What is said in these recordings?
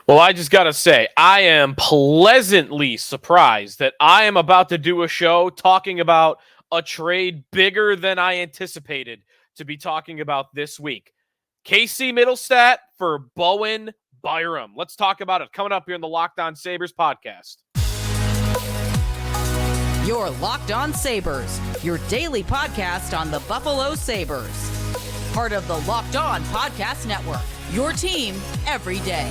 Well, I just got to say, I am pleasantly surprised that I am about to do a show talking about a trade bigger than I anticipated to be talking about this week. Casey Mittelstadt for Bowen Byram. Let's talk about it coming up here in the Locked On Sabres podcast. Your Locked On Sabres, your daily podcast on the Buffalo Sabres. Part of the Locked On Podcast Network, your team every day.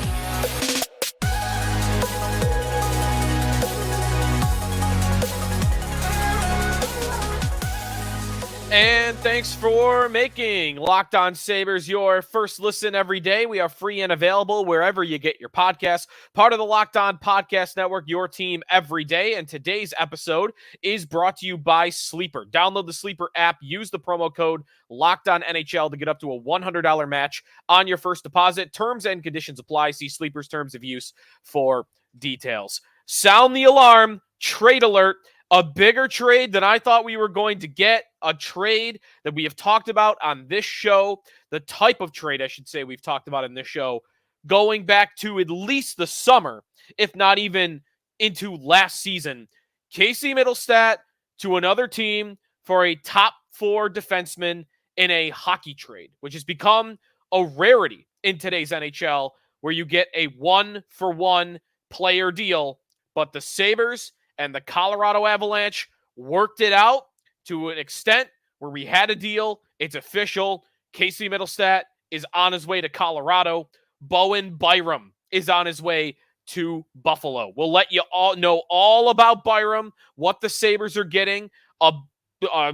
And thanks for making Locked On Sabres your first listen every day. We are free and available wherever you get your podcasts. Part of the Locked On Podcast Network, your team every day. And today's episode is brought to you by Sleeper. Download the Sleeper app. Use the promo code Locked On NHL to get up to a $100 match on your first deposit. Terms and conditions apply. See Sleeper's terms of use for details. Sound the alarm. Trade alert. A bigger trade than I thought we were going to get, a trade that we have talked about on this show, the type of trade, I should say, we've talked about in this show, going back to at least the summer, if not even into last season. Casey Mittelstadt to another team for a top 4 defenseman in a hockey trade, which has become a rarity in today's NHL, where you get a 1-for-1 player deal, but the Sabres and the Colorado Avalanche worked it out to an extent where we had a deal. It's official. Casey Mittelstadt is on his way to Colorado. Bowen Byram is on his way to Buffalo. We'll let you all know all about Byram, what the Sabres are getting, a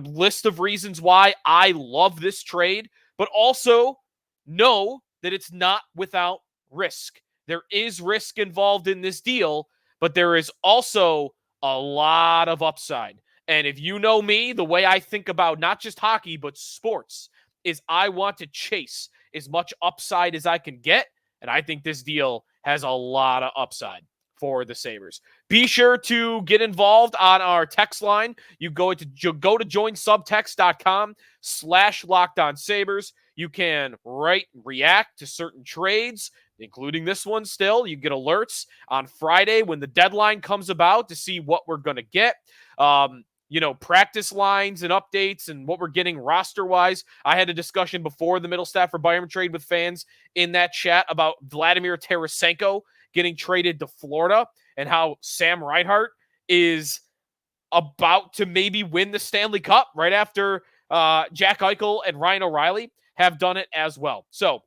list of reasons why I love this trade, but also know that it's not without risk. There is risk involved in this deal, but there is also a lot of upside. And if you know me, the way I think about not just hockey, but sports, is I want to chase as much upside as I can get. And I think this deal has a lot of upside for the Sabres. Be sure to get involved on our text line. You go to joinsubtext.com/LockedOnSabres. You can react to certain trades, including this one still. You get alerts on Friday when the deadline comes about to see what we're going to get. Practice lines and updates and what we're getting roster-wise. I had a discussion before the Mittelstadt for Byram trade with fans in that chat about Vladimir Tarasenko getting traded to Florida and how Sam Reinhart is about to maybe win the Stanley Cup right after Jack Eichel and Ryan O'Reilly have done it as well. So,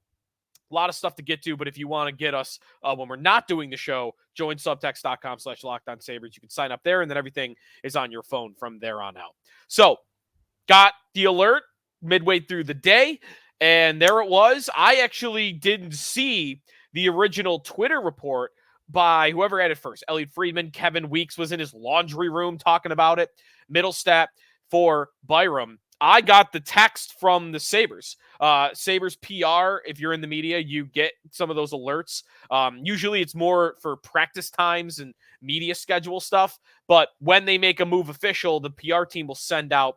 a lot of stuff to get to, but if you want to get us when we're not doing the show, join subtext.com/LockedOnSabres. You can sign up there, and then everything is on your phone from there on out. So, got the alert midway through the day, and there it was. I actually didn't see the original Twitter report by whoever had it first. Elliot Friedman, Kevin Weeks was in his laundry room talking about it. Mittelstadt for Byram. I got the text from the Sabres. Sabres PR, if you're in the media, you get some of those alerts. Usually it's more for practice times and media schedule stuff. But when they make a move official, the PR team will send out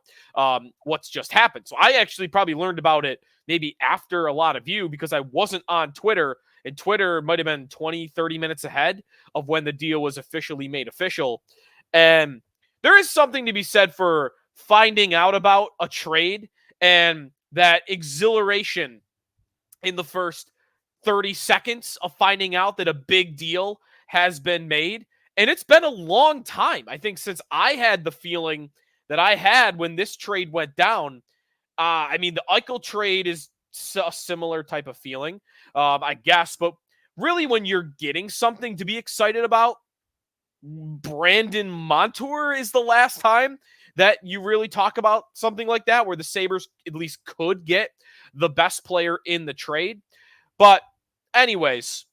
what's just happened. So I actually probably learned about it maybe after a lot of you because I wasn't on Twitter. And Twitter might have been 20, 30 minutes ahead of when the deal was officially made official. And there is something to be said for finding out about a trade and that exhilaration in the first 30 seconds of finding out that a big deal has been made. And it's been a long time, I think, since I had the feeling that I had when this trade went down. The Eichel trade is a similar type of feeling, I guess. But really, when you're getting something to be excited about, Brandon Montour is the last time that you really talk about something like that, where the Sabres at least could get the best player in the trade. But anyways,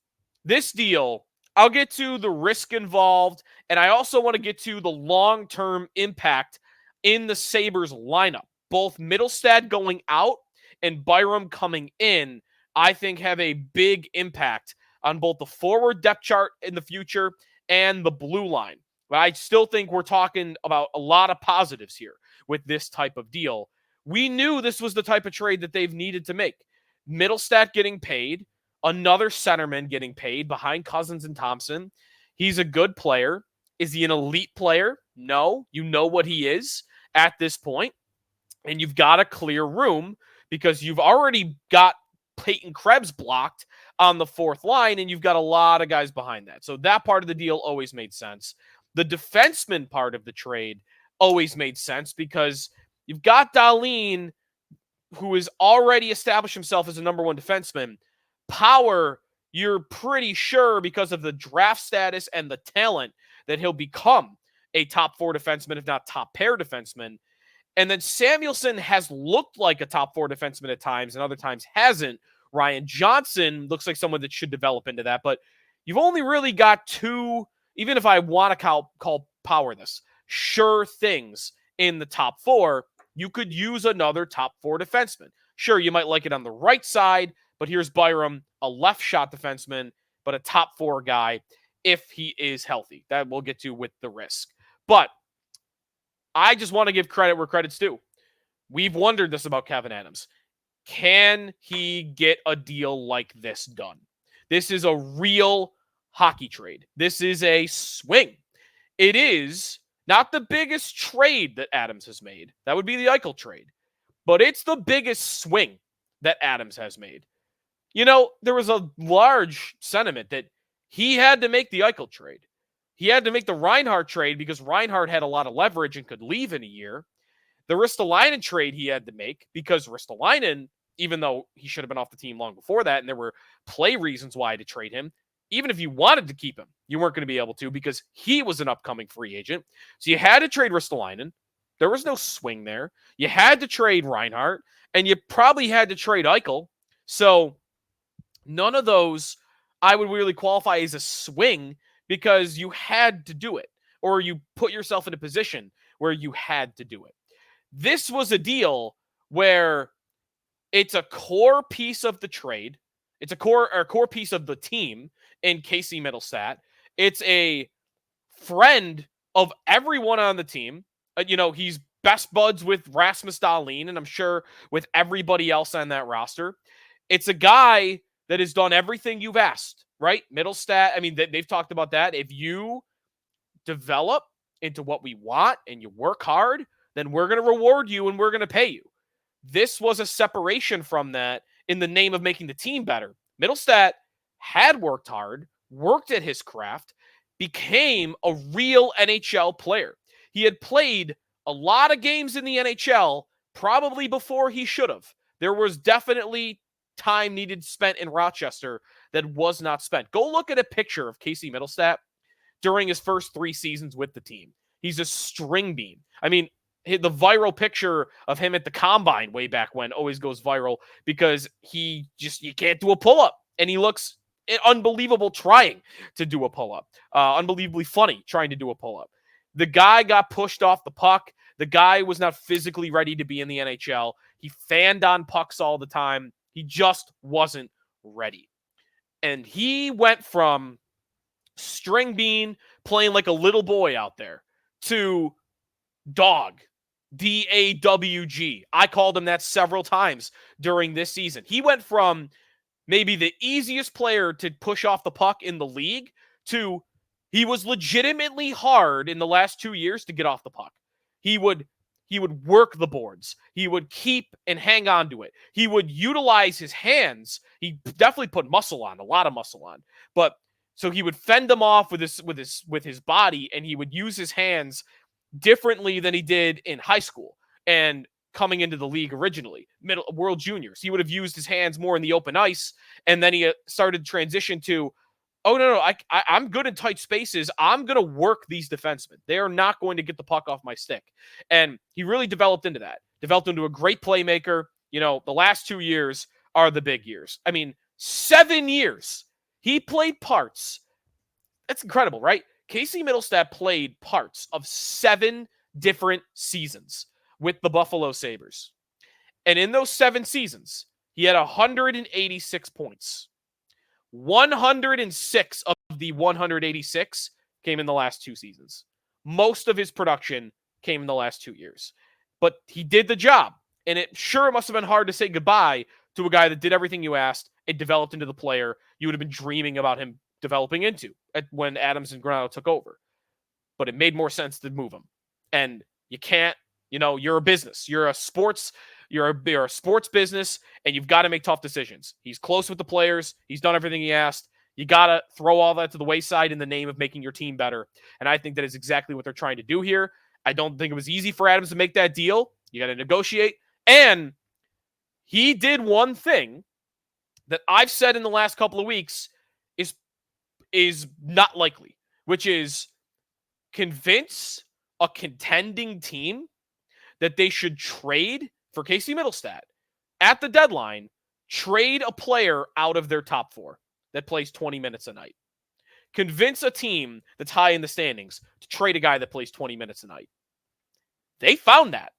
this deal, I'll get to the risk involved, and I also want to get to the long-term impact in the Sabres lineup. Both Mittelstadt going out and Byram coming in, I think have a big impact on both the forward depth chart in the future and the blue line. But I still think we're talking about a lot of positives here with this type of deal. We knew this was the type of trade that they've needed to make. Mittelstadt getting paid, another centerman getting paid behind Cousins and Thompson. He's a good player. Is he an elite player? No. You know what he is at this point. And you've got a clear room because you've already got Peyton Krebs blocked on the fourth line, and you've got a lot of guys behind that. So that part of the deal always made sense. The defenseman part of the trade always made sense because you've got Dahlin, who has already established himself as a number one defenseman. Power, you're pretty sure because of the draft status and the talent that he'll become a top four defenseman, if not top pair defenseman. And then Samuelsson has looked like a top four defenseman at times and other times hasn't. Ryan Johnson looks like someone that should develop into that. But you've only really got two, even if I want to call Power this, sure things in the top four. You could use another top four defenseman. Sure, you might like it on the right side, but here's Byram, a left shot defenseman, but a top four guy if he is healthy. That we'll get to with the risk. But I just want to give credit where credit's due. We've wondered this about Kevyn Adams. Can he get a deal like this done? This is a real hockey trade. This is a swing. It is not the biggest trade that Adams has made. That would be the Eichel trade. But it's the biggest swing that Adams has made. You know, there was a large sentiment that he had to make the Eichel trade. He had to make the Reinhart trade because Reinhart had a lot of leverage and could leave in a year. The Ristolainen trade he had to make because Ristolainen, even though he should have been off the team long before that, and there were play reasons why to trade him, even if you wanted to keep him, you weren't going to be able to because he was an upcoming free agent. So you had to trade Ristolainen. There was no swing there. You had to trade Reinhart, and you probably had to trade Eichel. So none of those I would really qualify as a swing because you had to do it, or you put yourself in a position where you had to do it. This was a deal where it's a core piece of the trade. It's a core piece of the team in Casey Mittelstadt. It's a friend of everyone on the team. He's best buds with Rasmus Dahlin, and I'm sure with everybody else on that roster. It's a guy that has done everything you've asked, right? Mittelstadt, I mean, they've talked about that. If you develop into what we want and you work hard, then we're going to reward you and we're going to pay you. This was a separation from that in the name of making the team better. Mittelstadt had worked hard, worked at his craft, became a real NHL player. He had played a lot of games in the NHL, probably before he should have. There was definitely time needed spent in Rochester that was not spent. Go look at a picture of Casey Mittelstadt during his first 3 seasons with the team. He's a string bean. I mean, the viral picture of him at the combine way back when always goes viral because you can't do a pull-up. And he looks unbelievable trying to do a pull-up. Unbelievably funny trying to do a pull-up. The guy got pushed off the puck. The guy was not physically ready to be in the NHL. He fanned on pucks all the time. He just wasn't ready. And he went from string bean playing like a little boy out there to dog. DAWG. I called him that several times during this season. He went from maybe the easiest player to push off the puck in the league to he was legitimately hard in the last 2 years to get off the puck. He would work the boards. He would keep and hang on to it. He would utilize his hands. He definitely put muscle on, a lot of muscle on. But so he would fend them off with his body, and he would use his hands differently than he did in high school and coming into the league originally, World Juniors. He would have used his hands more in the open ice, and then he started to transition to, oh, no, I'm good in tight spaces. I'm going to work these defensemen. They are not going to get the puck off my stick. And he really developed into that, developed into a great playmaker. You know, the last 2 years are the big years. I mean, 7 years. He played parts. That's incredible, right? Casey Mittelstadt played parts of 7 different seasons with the Buffalo Sabres. And in those 7 seasons, he had 186 points. 106 of the 186 came in the last 2 seasons. Most of his production came in the last 2 years. But he did the job. And it must have been hard to say goodbye to a guy that did everything you asked and developed into the player you would have been dreaming about him developing into when Adams and Granato took over. But it made more sense to move him. And you can't, you're a business. You're a sports business, and you've got to make tough decisions. He's close with the players. He's done everything he asked. You got to throw all that to the wayside in the name of making your team better. And I think that is exactly what they're trying to do here. I don't think it was easy for Adams to make that deal. You got to negotiate. And he did one thing that I've said in the last couple of weeks is not likely, which is convince a contending team that they should trade for Casey Mittelstadt at the deadline, trade a player out of their top 4 that plays 20 minutes a night. Convince a team that's high in the standings to trade a guy that plays 20 minutes a night. They found that.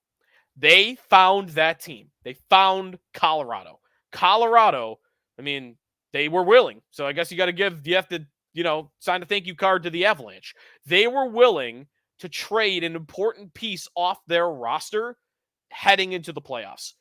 They found that team. They found Colorado. Colorado, they were willing. So I guess you have to, sign a thank you card to the Avalanche. They were willing to trade an important piece off their roster heading into the playoffs.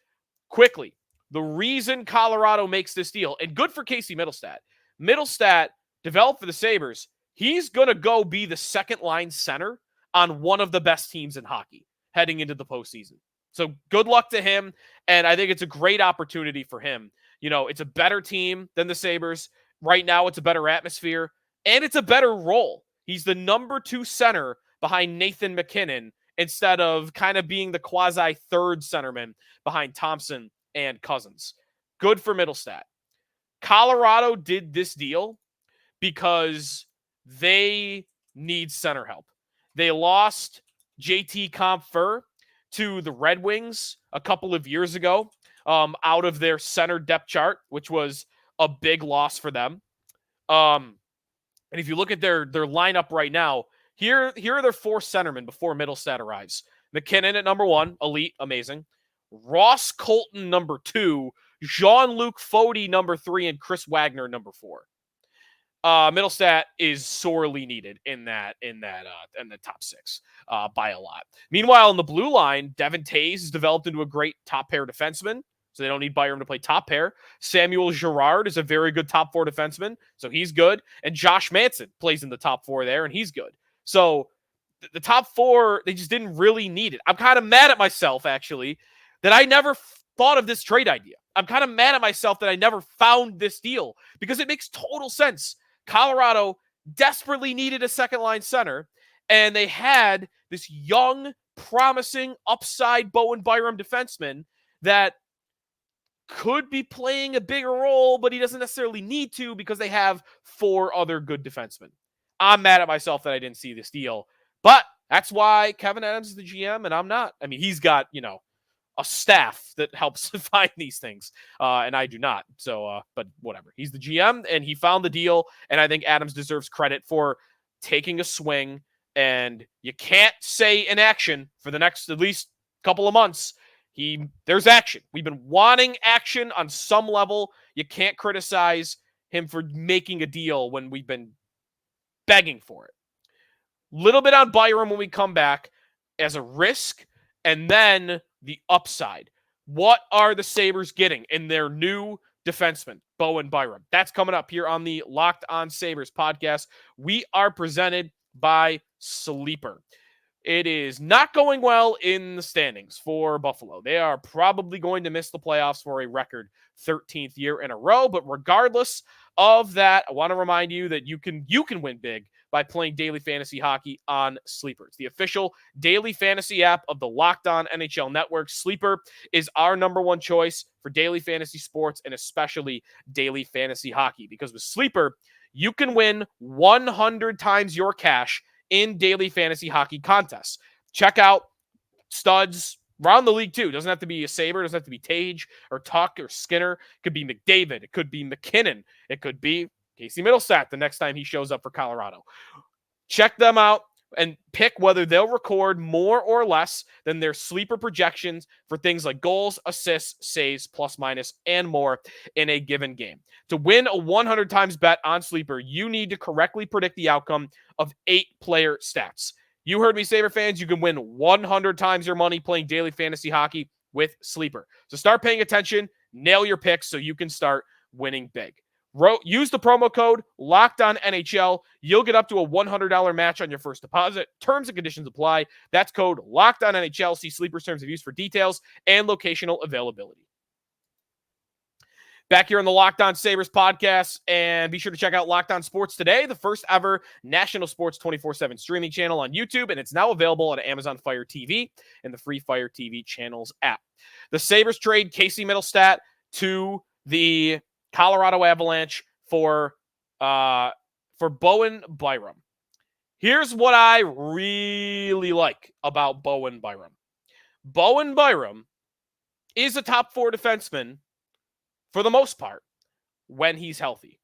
Quickly, the reason Colorado makes this deal, and good for Casey Mittelstadt. Mittelstadt developed for the Sabres. He's going to go be the second line center on one of the best teams in hockey heading into the postseason. So good luck to him, and I think it's a great opportunity for him. It's a better team than the Sabres. Right now, it's a better atmosphere, and it's a better role. He's the number 2 center behind Nathan MacKinnon instead of kind of being the quasi-third centerman behind Thompson and Cousins. Good for Mittelstadt. Colorado did this deal because they need center help. They lost JT Compher to the Red Wings a couple of years ago out of their center depth chart, which was a big loss for them. And if you look at their lineup right now, here are their 4 centermen before Mittelstadt arrives. McKinnon at number 1, elite, amazing. Ross Colton, number 2. Jean-Luc Fody, number 3. And Chris Wagner, number 4. Mittelstadt is sorely needed in the top 6 by a lot. Meanwhile, in the blue line, Devin Tays has developed into a great top pair defenseman, so they don't need Byram to play top pair. Samuel Girard is a very good top 4 defenseman, so he's good. And Josh Manson plays in the top 4 there, and he's good. So the top 4, they just didn't really need it. I'm kind of mad at myself, actually, that I never thought of this trade idea. I'm kind of mad at myself that I never found this deal because it makes total sense. Colorado desperately needed a second-line center, and they had this young, promising, upside Bowen Byram defenseman that could be playing a bigger role, but he doesn't necessarily need to because they have 4 other good defensemen. I'm mad at myself that I didn't see this deal, but that's why Kevin Adams is the GM and I'm not. He's got, a staff that helps find these things, and I do not. So, but whatever. He's the GM, and he found the deal, and I think Adams deserves credit for taking a swing, and you can't say inaction for the next at least couple of months. There's action. We've been wanting action on some level. You can't criticize him for making a deal when we've been begging for it. Little bit on Byram when we come back as a risk, and then the upside. What are the Sabres getting in their new defenseman, Bowen Byram? That's coming up here on the Locked On Sabres podcast. We are presented by Sleeper. It is not going well in the standings for Buffalo. They are probably going to miss the playoffs for a record 13th year in a row. But regardless of that, I want to remind you that you can win big by playing daily fantasy hockey on Sleeper. It's the official daily fantasy app of the Locked On NHL Network. Sleeper is our number 1 choice for daily fantasy sports and especially daily fantasy hockey. Because with Sleeper, you can win 100 times your cash in daily fantasy hockey contests. Check out studs around the league too. Doesn't have to be a Sabre. Doesn't have to be Tage or Tuck or Skinner. It could be McDavid. It could be McKinnon. It could be Casey Mittelstadt the next time he shows up for Colorado. Check them out and pick whether they'll record more or less than their sleeper projections for things like goals, assists, saves, plus minus, and more in a given game. To win a 100 times bet on Sleeper, you need to correctly predict the outcome of 8 player stats. You heard me, Sabre fans. You can win 100 times your money playing daily fantasy hockey with Sleeper. So start paying attention Nail your picks so you can start winning big. Use the promo code LOCKEDONNHL. You'll get up to a $100 match on your first deposit. Terms and conditions apply. That's code LOCKEDONNHL. See Sleeper's terms of use for details and locational availability. Back here on the Locked On Sabres podcast, and be sure to check out Locked On Sports Today, the first ever national sports 24/7 streaming channel on YouTube, and it's now available on Amazon Fire TV and the free Fire TV channels app. The Sabres trade Casey Mittelstadt to the Colorado Avalanche for Bowen Byram. Here's what I really like about Bowen Byram. Bowen Byram is a top 4 defenseman for the most part when he's healthy.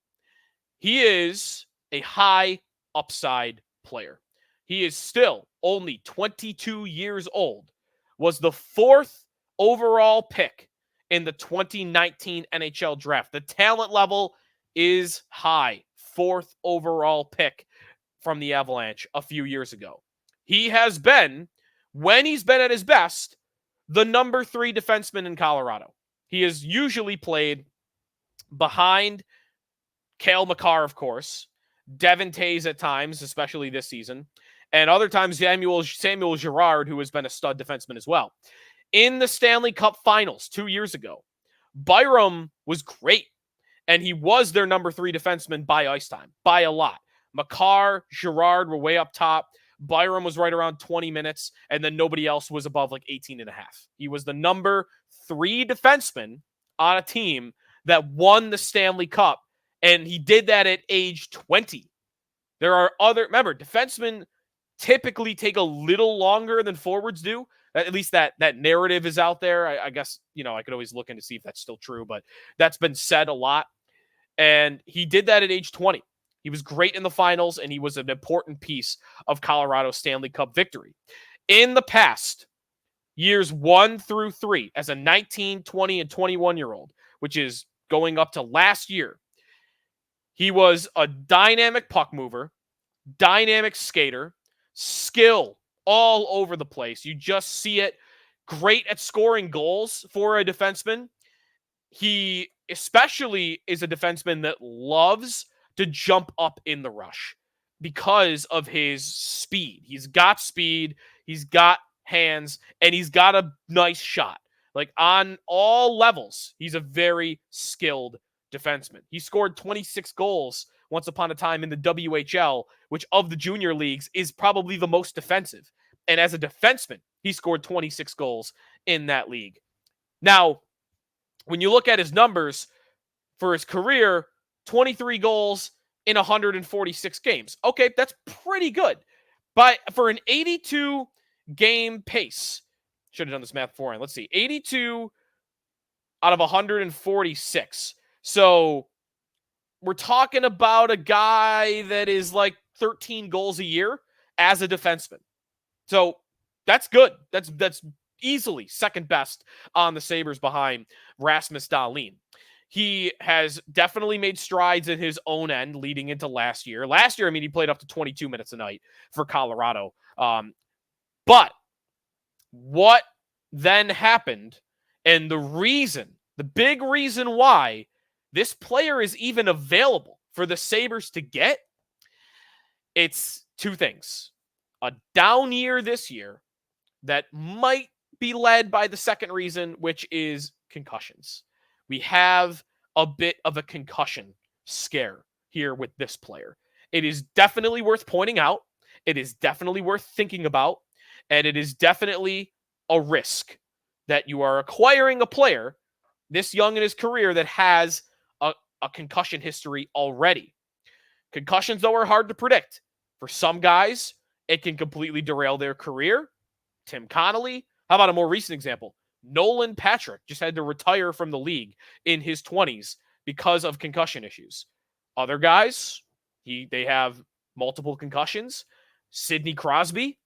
He is a high upside player. He is still only 22 years old, was the 4th overall pick in the 2019 NHL draft. The talent level is high. 4th overall pick from the Avalanche a few years ago. He has been, when he's been at his best, the number 3 defenseman in Colorado. He has usually played behind Cale Makar, of course, Devin Tays at times, especially this season, and other times Samuel Girard, who has been a stud defenseman as well. In the Stanley Cup Finals 2 years ago, Byram was great, and he was their number 3 defenseman by ice time, by a lot. Makar, Girard were way up top. Byram was right around 20 minutes, and then nobody else was above like 18 and a half. He was the number 3 defenseman on a team that won the Stanley Cup, and he did that at age 20. There are remember, defensemen typically take a little longer than forwards do. At least that narrative is out there. I guess, I could always look in to see if that's still true, but that's been said a lot. And he did that at age 20. He was great in the finals, and he was an important piece of Colorado's Stanley Cup victory. In the past, years 1 through 3, as a 19, 20, and 21-year-old, which is going up to last year, he was a dynamic puck mover, dynamic skater, skill all over the place. You just see it. Great at scoring goals for a defenseman. He especially is a defenseman that loves to jump up in the rush because of his speed. He's got speed, he's got hands, and he's got a nice shot. Like, on all levels, he's a very skilled defenseman. He scored 26 goals once upon a time in the WHL, which of the junior leagues is probably the most defensive. And as a defenseman, he scored 26 goals in that league. Now, when you look at his numbers for his career, 23 goals in 146 games. Okay, that's pretty good. But for an 82 game pace, should have done this math beforehand. Let's see, 82 out of 146. So we're talking about a guy that is like 13 goals a year as a defenseman. So that's good. That's easily second best on the Sabres behind Rasmus Dahlin. He has definitely made strides in his own end leading into last year. Last year, he played up to 22 minutes a night for Colorado. But what then happened, and the big reason why this player is even available for the Sabres to get, it's 2 things. A down year this year that might be led by the second reason, which is concussions. We have a bit of a concussion scare here with this player. It is definitely worth pointing out. It is definitely worth thinking about. And it is definitely a risk that you are acquiring a player this young in his career that has a concussion history already. Concussions, though, are hard to predict. For some guys, it can completely derail their career. Tim Connolly. How about a more recent example? Nolan Patrick just had to retire from the league in his 20s because of concussion issues. Other guys, they have multiple concussions. Sidney Crosby,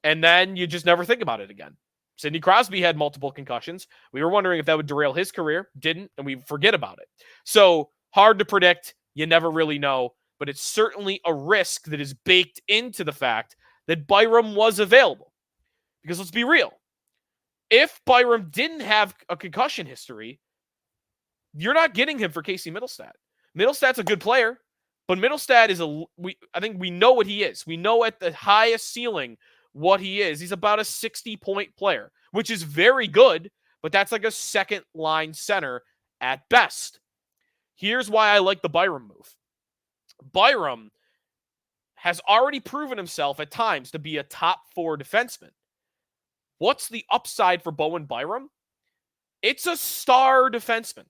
and then you just never think about it again. Sidney Crosby had multiple concussions. We were wondering if that would derail his career. Didn't, and we forget about it. So hard to predict. You never really know, but it's certainly a risk that is baked into the fact that Byram was available. Because let's be real. If Byram didn't have a concussion history, You're not getting him for Casey Mittelstadt. Mittelstadt's a good player, but Mittelstadt is I think we know what he is. We know at the highest ceiling what he is. He's about a 60-point player, which is very good, but that's like a second line center at best. Here's why I like the Byram move. Byram has already proven himself at times to be a top 4 defenseman. What's the upside for Bowen Byram? It's a star defenseman.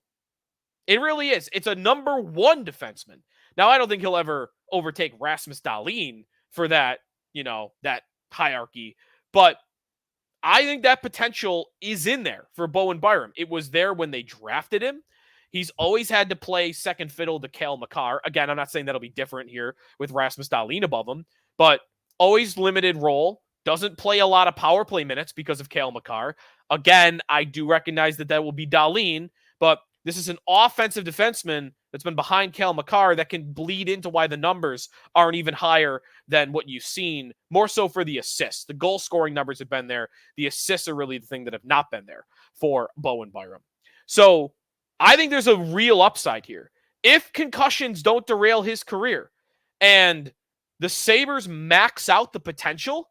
It really is. It's a number 1 defenseman. Now, I don't think he'll ever overtake Rasmus Dahlin for that, that hierarchy, but I think that potential is in there for Bowen Byram. It was there when they drafted him. He's always had to play second fiddle to Cale Makar. Again, I'm not saying that'll be different here with Rasmus Dahlin above him, but always limited role. Doesn't play a lot of power play minutes because of Cale Makar. Again, I do recognize that will be Dahlin, but this is an offensive defenseman that's been behind Cale Makar that can bleed into why the numbers aren't even higher than what you've seen, more so for the assists. The goal-scoring numbers have been there. The assists are really the thing that have not been there for Bowen Byram. So I think there's a real upside here. If concussions don't derail his career and the Sabres max out the potential,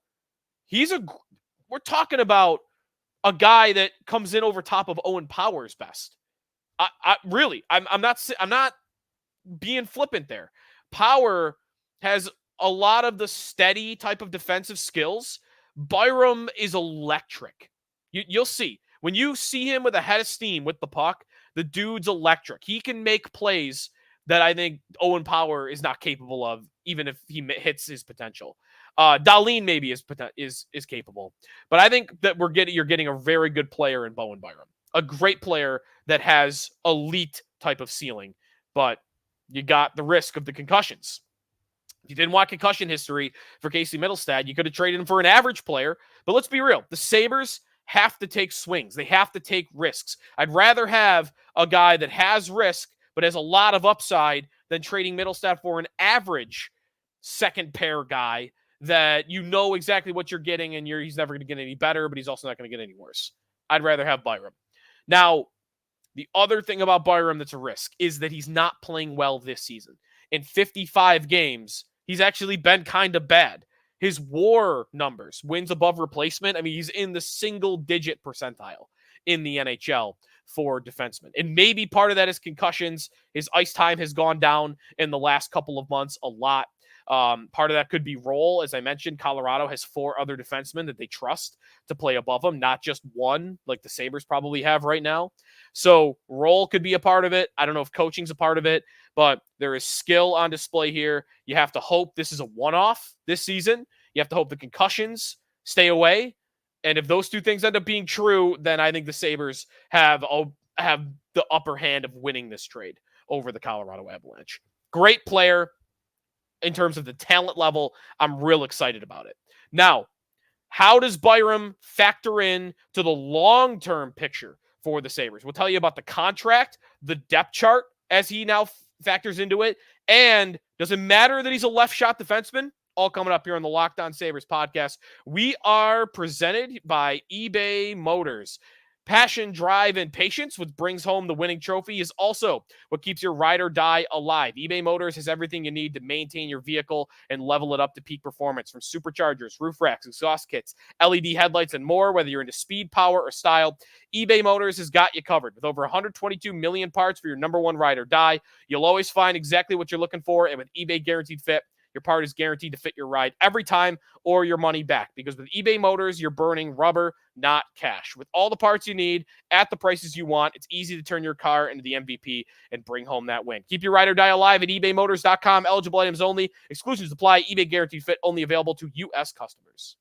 we're talking about a guy that comes in over top of Owen Power's best. I'm not being flippant there. Power has a lot of the steady type of defensive skills. Byram is electric. You'll see. When you see him with a head of steam with the puck, the dude's electric. He can make plays that I think Owen Power is not capable of, even if he hits his potential. Dahlin maybe is capable. But I think that you're getting a very good player in Bowen Byram. A great player that has elite type of ceiling, but you got the risk of the concussions. If you didn't want concussion history for Casey Mittelstadt, you could have traded him for an average player. But let's be real. The Sabres have to take swings. They have to take risks. I'd rather have a guy that has risk but has a lot of upside than trading Mittelstadt for an average second pair guy that you know exactly what you're getting and he's never going to get any better, but he's also not going to get any worse. I'd rather have Byram. Now, the other thing about Byram that's a risk is that he's not playing well this season. In 55 games, he's actually been kind of bad. His WAR numbers, wins above replacement, he's in the single-digit percentile in the NHL for defensemen. And maybe part of that is concussions. His ice time has gone down in the last couple of months a lot. Part of that could be role. As I mentioned, Colorado has 4 other defensemen that they trust to play above him, not just one like the Sabres probably have right now. So role could be a part of it. I don't know if coaching's a part of it, but there is skill on display here. You have to hope this is a one-off this season. You have to hope the concussions stay away. And if those two things end up being true, then I think the Sabres have the upper hand of winning this trade over the Colorado Avalanche. Great player. In terms of the talent level, I'm real excited about it. Now, how does Byram factor in to the long-term picture for the Sabres? We'll tell you about the contract, the depth chart as he now factors into it, and does it matter that he's a left shot defenseman? All coming up here on the Locked On Sabres podcast. We are presented by eBay Motors. Passion, drive, and patience, which brings home the winning trophy, is also what keeps your ride or die alive. eBay Motors has everything you need to maintain your vehicle and level it up to peak performance, from superchargers, roof racks, exhaust kits, LED headlights, and more. Whether you're into speed, power, or style, eBay Motors has got you covered. With over 122 million parts for your number one ride or die, you'll always find exactly what you're looking for, and with eBay Guaranteed Fit, your part is guaranteed to fit your ride every time or your money back. Because with eBay Motors, you're burning rubber, not cash. With all the parts you need at the prices you want, it's easy to turn your car into the MVP and bring home that win. Keep your ride or die alive at ebaymotors.com. Eligible items only. Exclusions apply. eBay Guaranteed Fit only available to U.S. customers.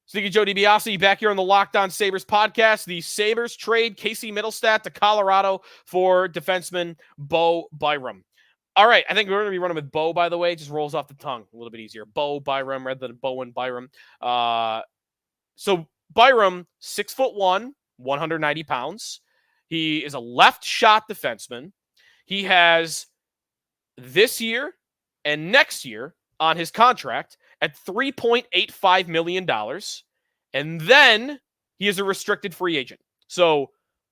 Sneaky Joe DiBiase back here on the Locked On Sabres podcast. The Sabres trade Casey Mittelstadt to Colorado for defenseman Bo Byram. All right, I think we're going to be running with Bo, by the way. It just rolls off the tongue a little bit easier. Bo Byram rather than Bowen Byram. So Byram, 6'1", 190 pounds. He is a left shot defenseman. He has this year and next year on his contract at $3.85 million. And then he is a restricted free agent. So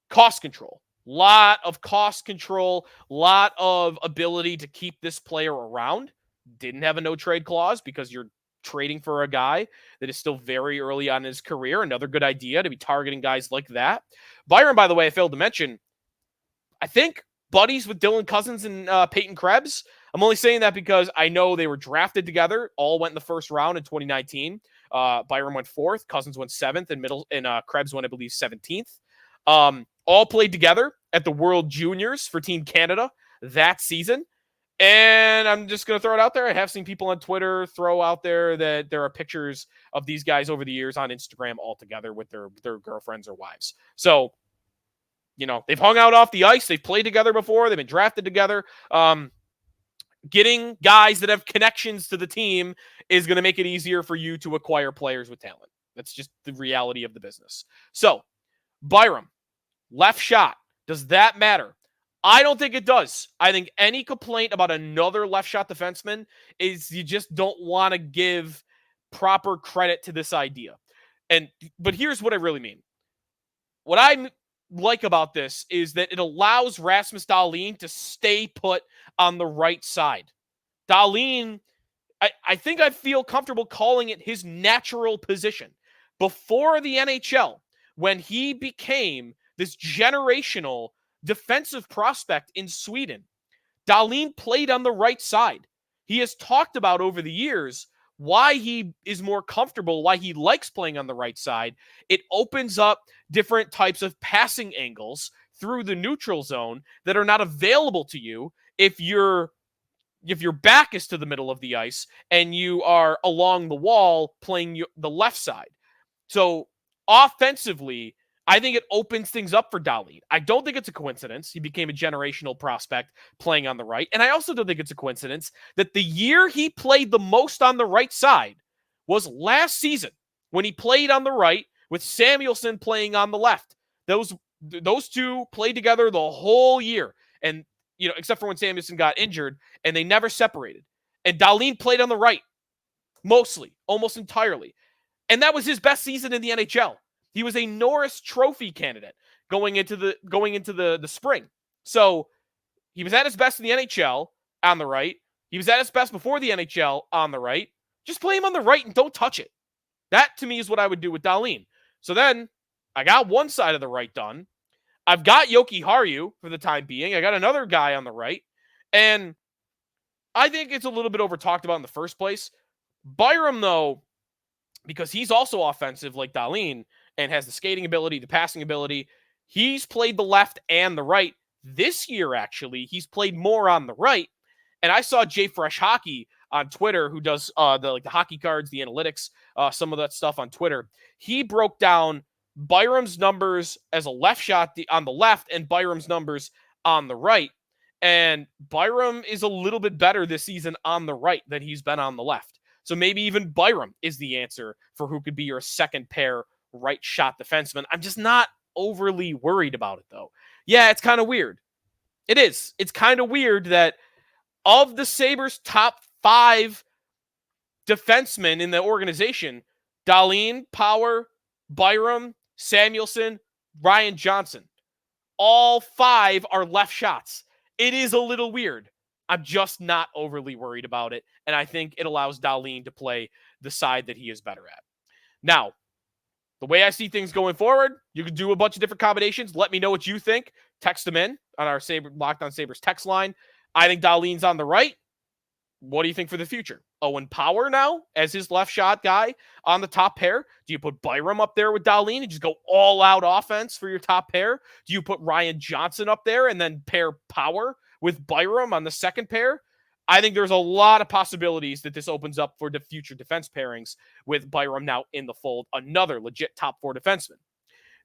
Cost control. Lot of cost control, lot of ability to keep this player around. Didn't have a no trade clause because you're trading for a guy that is still very early on in his career. Another good idea to be targeting guys like that. Byram, by the way, I failed to mention, I think buddies with Dylan Cousins and Peyton Krebs. I'm only saying that because I know they were drafted together, all went in the first round in 2019. Byram went 4th, Cousins went 7th, and Krebs went, I believe, 17th. All played together at the World Juniors for Team Canada that season. And I'm just going to throw it out there. I have seen people on Twitter throw out there that there are pictures of these guys over the years on Instagram all together with their girlfriends or wives. So, they've hung out off the ice. They've played together before. They've been drafted together. Getting guys that have connections to the team is going to make it easier for you to acquire players with talent. That's just the reality of the business. So, Byram, left shot. Does that matter? I don't think it does. I think any complaint about another left shot defenseman is you just don't want to give proper credit to this idea. But here's what I really mean. What I like about this is that it allows Rasmus Dahlin to stay put on the right side. Dahlin, I think I feel comfortable calling it his natural position. Before the NHL, when he became this generational defensive prospect in Sweden, Dahlin played on the right side. He has talked about over the years why he is more comfortable, why he likes playing on the right side. It opens up different types of passing angles through the neutral zone that are not available to you if your back is to the middle of the ice and you are along the wall playing the left side. So offensively, I think it opens things up for Dahlin. I don't think it's a coincidence he became a generational prospect playing on the right. And I also don't think it's a coincidence that the year he played the most on the right side was last season when he played on the right with Samuelsson playing on the left. Those two played together the whole year. And, except for when Samuelsson got injured, and they never separated. And Dahlin played on the right mostly, almost entirely. And that was his best season in the NHL. He was a Norris Trophy candidate going into the spring. So he was at his best in the NHL on the right. He was at his best before the NHL on the right. Just play him on the right and don't touch it. That, to me, is what I would do with Dahlin. So then I got one side of the right done. I've got Yoki Haru for the time being. I got another guy on the right. And I think it's a little bit over talked about in the first place. Byram, though, because he's also offensive like Dahlin and has the skating ability, the passing ability, he's played the left and the right. This year, actually, he's played more on the right. And I saw Jay Fresh Hockey on Twitter, who does the hockey cards, the analytics, some of that stuff on Twitter. He broke down Byram's numbers as a left shot on the left and Byram's numbers on the right. And Byram is a little bit better this season on the right than he's been on the left. So maybe even Byram is the answer for who could be your second pair right shot defenseman. I'm just not overly worried about it, though. Yeah, it's kind of weird. It is. It's kind of weird that of the Sabres' top 5 defensemen in the organization, Dahlin, Power, Byram, Samuelsson, Ryan Johnson, all 5 are left shots. It is a little weird. I'm just not overly worried about it, and I think it allows Dahlin to play the side that he is better at. Now, the way I see things going forward, you can do a bunch of different combinations. Let me know what you think. Text them in on our Locked On Sabres text line. I think Dahlin's on the right. What do you think for the future? Owen Power now as his left shot guy on the top pair? Do you put Byram up there with Dahlin and just go all out offense for your top pair? Do you put Ryan Johnson up there and then pair Power with Byram on the second pair? I think there's a lot of possibilities that this opens up for the future defense pairings with Byram now in the fold, another legit top 4 defenseman.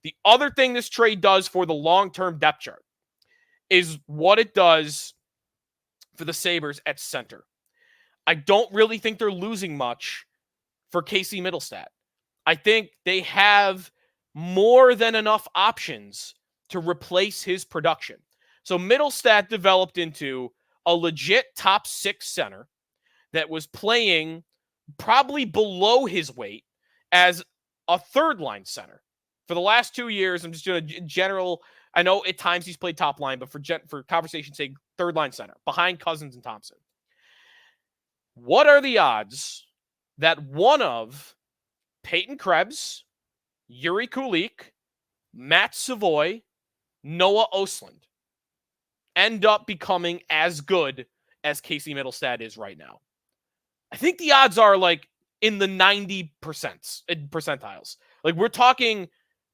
The other thing this trade does for the long-term depth chart is what it does for the Sabres at center. I don't really think they're losing much for Casey Mittelstadt. I think they have more than enough options to replace his production. So Mittelstadt developed into a legit top 6 center that was playing probably below his weight as a third line center. For the last 2 years, I'm just doing a general I know at times he's played top line, but for conversation's sake, third line center behind Cousins and Thompson. What are the odds that one of Peyton Krebs, Yuri Kulik, Matt Savoy, Noah Ostlund end up becoming as good as Casey Mittelstadt is right now? I think the odds are like in the 90% percentiles. Like we're talking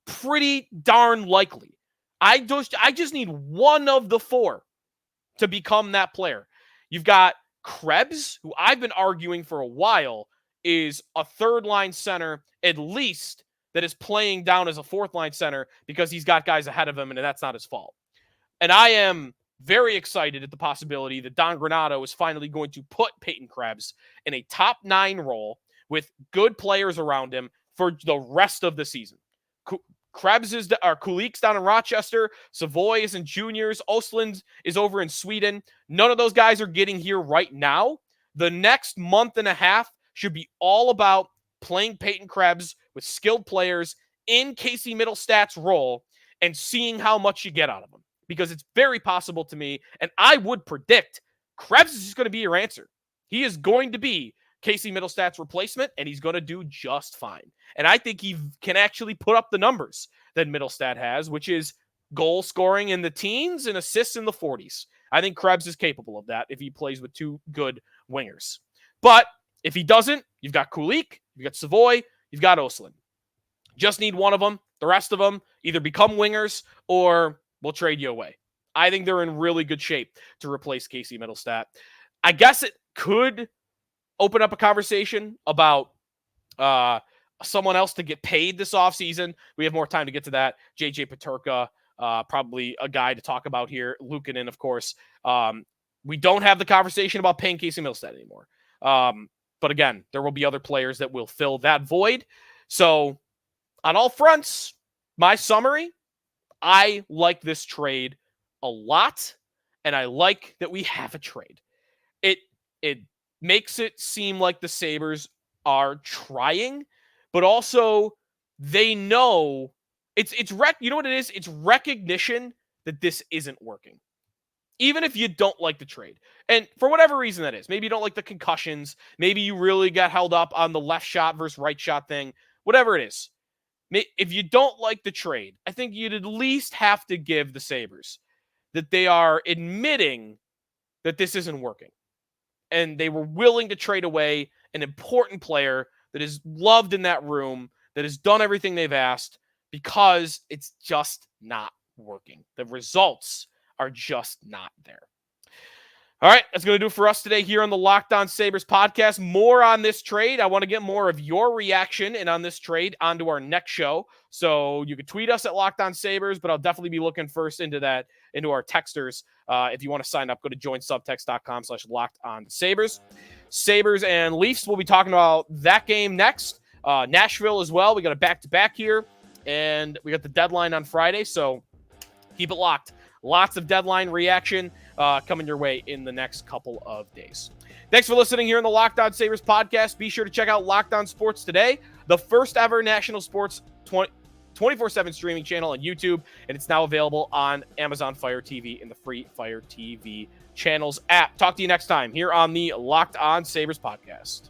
pretty darn likely. I just need one of the four to become that player. You've got Krebs, who I've been arguing for a while is a third line center, at least, that is playing down as a fourth line center because he's got guys ahead of him and that's not his fault. And I am very excited at the possibility that Don Granato is finally going to put Peyton Krebs in a top 9 role with good players around him for the rest of the season. Krebs is Kulik's down in Rochester. Savoy is in juniors. Ostlund is over in Sweden. None of those guys are getting here right now. The next month and a half should be all about playing Peyton Krebs with skilled players in Casey Mittelstadt's role and seeing how much you get out of him. Because it's very possible to me, and I would predict Krebs is just going to be your answer. He is going to be Casey Mittelstadt's replacement, and he's going to do just fine. And I think he can actually put up the numbers that Mittelstadt has, which is goal scoring in the teens and assists in the 40s. I think Krebs is capable of that if he plays with two good wingers. But if he doesn't, you've got Kulik, you've got Savoy, you've got Ostlund. Just need one of them. The rest of them either become wingers or we'll trade you away. I think they're in really good shape to replace Casey Mittelstadt. I guess it could open up a conversation about someone else to get paid this offseason. We have more time to get to that. JJ Peterka, probably a guy to talk about here. Luukkonen, of course. We don't have the conversation about paying Casey Mittelstadt anymore. But again, there will be other players that will fill that void. So on all fronts, my summary, I like this trade a lot, and I like that we have a trade. It makes it seem like the Sabres are trying, but also they know you know what it is? It's recognition that this isn't working. Even if you don't like the trade. And for whatever reason that is, maybe you don't like the concussions, maybe you really got held up on the left shot versus right shot thing, whatever it is. If you don't like the trade, I think you'd at least have to give the Sabres that they are admitting that this isn't working. And they were willing to trade away an important player that is loved in that room, that has done everything they've asked, because it's just not working. The results are just not there. All right, that's going to do it for us today here on the Locked On Sabres podcast. More on this trade. I want to get more of your reaction and on this trade onto our next show. So you can tweet us at Locked On Sabres, but I'll definitely be looking first into our texters. If you want to sign up, go to joinsubtext.com/LockedOnSabres. Sabres and Leafs, we'll be talking about that game next. Nashville as well. We got a back-to-back here, and we got the deadline on Friday, so keep it locked. Lots of deadline reaction coming your way in the next couple of days. Thanks for listening here on the Locked On Sabres podcast. Be sure to check out Locked On Sports Today, the first ever national sports 24/7 streaming channel on YouTube, and it's now available on Amazon Fire TV and the free Fire TV channels app. Talk to you next time here on the Locked On Sabres podcast.